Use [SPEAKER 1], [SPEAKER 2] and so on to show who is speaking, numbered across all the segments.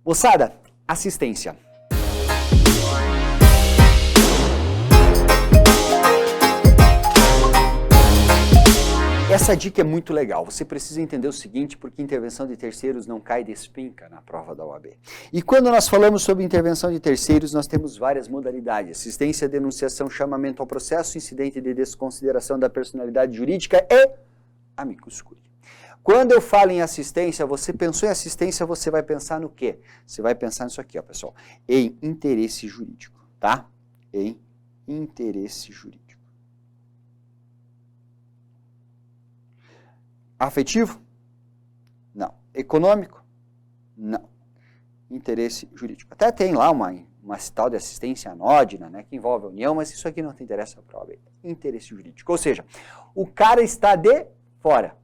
[SPEAKER 1] Moçada, assistência. Essa dica é muito legal. Você precisa entender o seguinte, porque intervenção de terceiros não cai de espinca na prova da OAB. E quando nós falamos sobre intervenção de terceiros, nós temos várias modalidades. Assistência, denunciação, chamamento ao processo, incidente de desconsideração da personalidade jurídica e amicus curiae. Quando eu falo em assistência, você pensou em assistência, você vai pensar no quê? Você vai pensar nisso aqui, ó, pessoal. Em interesse jurídico, tá? Em interesse jurídico. Afetivo? Não. Econômico? Não. Interesse jurídico. Até tem lá uma tal de assistência anódina, né, que envolve a união, mas isso aqui não te interessa para a OAB. Interesse jurídico. Ou seja, o cara está de fora,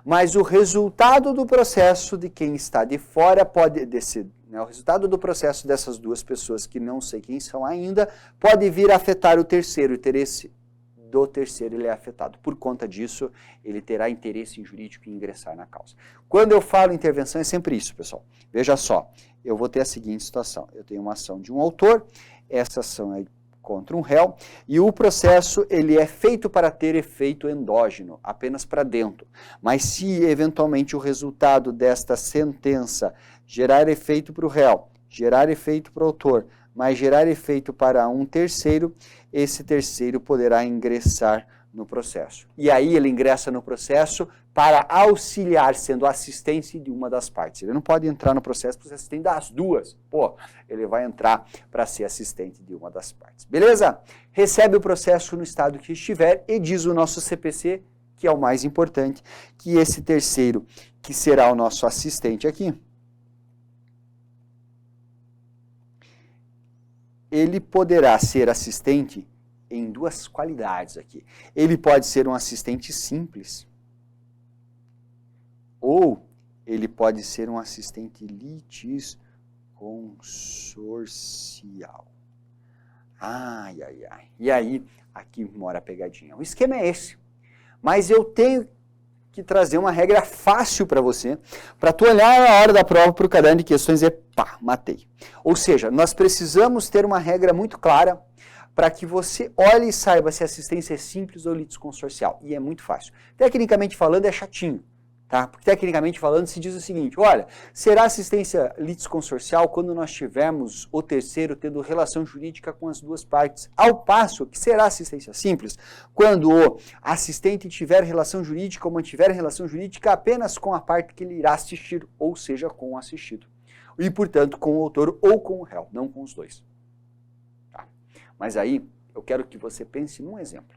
[SPEAKER 1] mas o resultado do processo de quem está de fora pode descer, né, o resultado do processo dessas duas pessoas, que não sei quem são ainda, pode vir a afetar o terceiro, o interesse do terceiro ele é afetado. Por conta disso, ele terá interesse em jurídico em ingressar na causa. Quando eu falo intervenção, é sempre isso, pessoal. Veja só, eu vou ter a seguinte situação. Eu tenho uma ação de um autor, essa ação é contra um réu, e o processo ele é feito para ter efeito endógeno, apenas para dentro. Mas se, eventualmente, o resultado desta sentença gerar efeito para o réu, gerar efeito para o autor, mas gerar efeito para um terceiro, esse terceiro poderá ingressar no processo. E aí ele ingressa no processo para auxiliar, sendo assistente de uma das partes. Ele não pode entrar no processo para ser assistente das duas. Pô, ele vai entrar para ser assistente de uma das partes. Beleza? Recebe o processo no estado que estiver e diz o nosso CPC, que é o mais importante, que esse terceiro, que será o nosso assistente aqui, ele poderá ser assistente em duas qualidades aqui. Ele pode ser um assistente simples, ou ele pode ser um assistente litisconsorcial. Ai, ai, ai. E aí, aqui mora a pegadinha. O esquema é esse. Mas eu tenho que trazer uma regra fácil para você, para tu olhar na hora da prova para o caderno de questões e pá, matei. Ou seja, nós precisamos ter uma regra muito clara para que você olhe e saiba se a assistência é simples ou litisconsorcial. E é muito fácil. Tecnicamente falando é chatinho, tá? Porque tecnicamente falando se diz o seguinte, olha, será assistência litisconsorcial quando nós tivermos o terceiro tendo relação jurídica com as duas partes, ao passo que será assistência simples quando o assistente tiver relação jurídica ou mantiver relação jurídica apenas com a parte que ele irá assistir, ou seja, com o assistido. E, portanto, com o autor ou com o réu, não com os dois. Tá? Mas aí, eu quero que você pense num exemplo.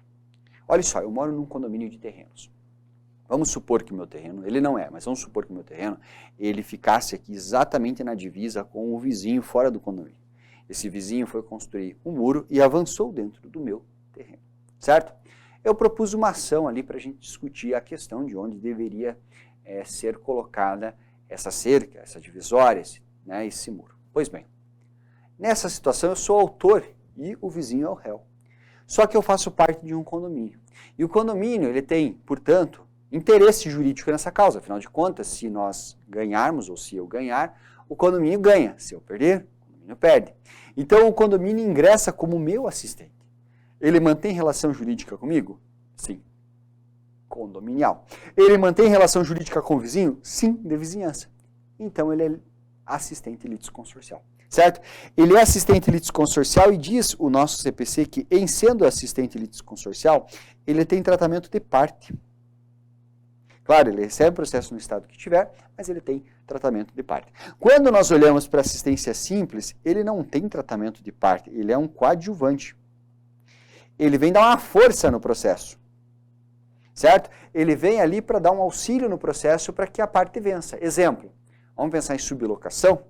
[SPEAKER 1] Olha só, eu moro num condomínio de terrenos. Vamos supor que o meu terreno, ele não é, mas vamos supor que o meu terreno, ele ficasse aqui exatamente na divisa com o vizinho fora do condomínio. Esse vizinho foi construir um muro e avançou dentro do meu terreno, certo? Eu propus uma ação ali para a gente discutir a questão de onde deveria ser colocada essa cerca, essa divisória, esse muro. Pois bem, nessa situação eu sou autor e o vizinho é o réu. Só que eu faço parte de um condomínio. E o condomínio, ele tem, portanto, interesse jurídico nessa causa. Afinal de contas, se nós ganharmos ou se eu ganhar, o condomínio ganha. Se eu perder, o condomínio perde. Então o condomínio ingressa como meu assistente. Ele mantém relação jurídica comigo? Sim. Condominial. Ele mantém relação jurídica com o vizinho? Sim, de vizinhança. Então ele é assistente litisconsorcial. Certo? Ele é assistente litisconsorcial e diz o nosso CPC que, em sendo assistente litisconsorcial, ele tem tratamento de parte. Claro, ele recebe o processo no estado que tiver, mas ele tem tratamento de parte. Quando nós olhamos para assistência simples, ele não tem tratamento de parte, ele é um coadjuvante. Ele vem dar uma força no processo. Certo? Ele vem ali para dar um auxílio no processo para que a parte vença. Exemplo, vamos pensar em sublocação?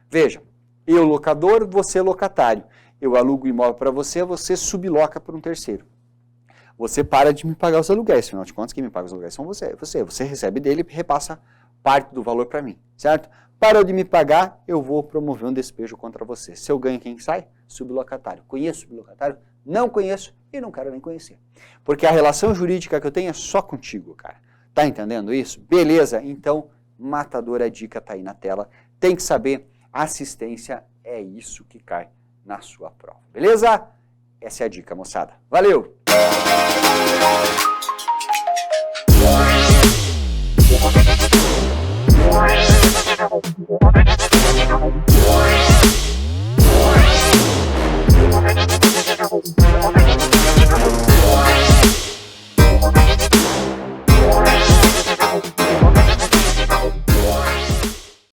[SPEAKER 1] Veja, eu locador, você locatário. Eu alugo o imóvel para você, você subloca para um terceiro. Você para de me pagar os aluguéis, afinal de contas, quem me paga os aluguéis são você. Você recebe dele e repassa parte do valor para mim, certo? Parou de me pagar, eu vou promover um despejo contra você. Se eu ganho, quem sai? Sublocatário. Conheço sublocatário? Não conheço e não quero nem conhecer. Porque a relação jurídica que eu tenho é só contigo, cara. Tá entendendo isso? Beleza, então, matadora, a dica tá aí na tela. Tem que saber assistência é isso que cai na sua prova. Beleza? Essa é a dica, moçada. Valeu!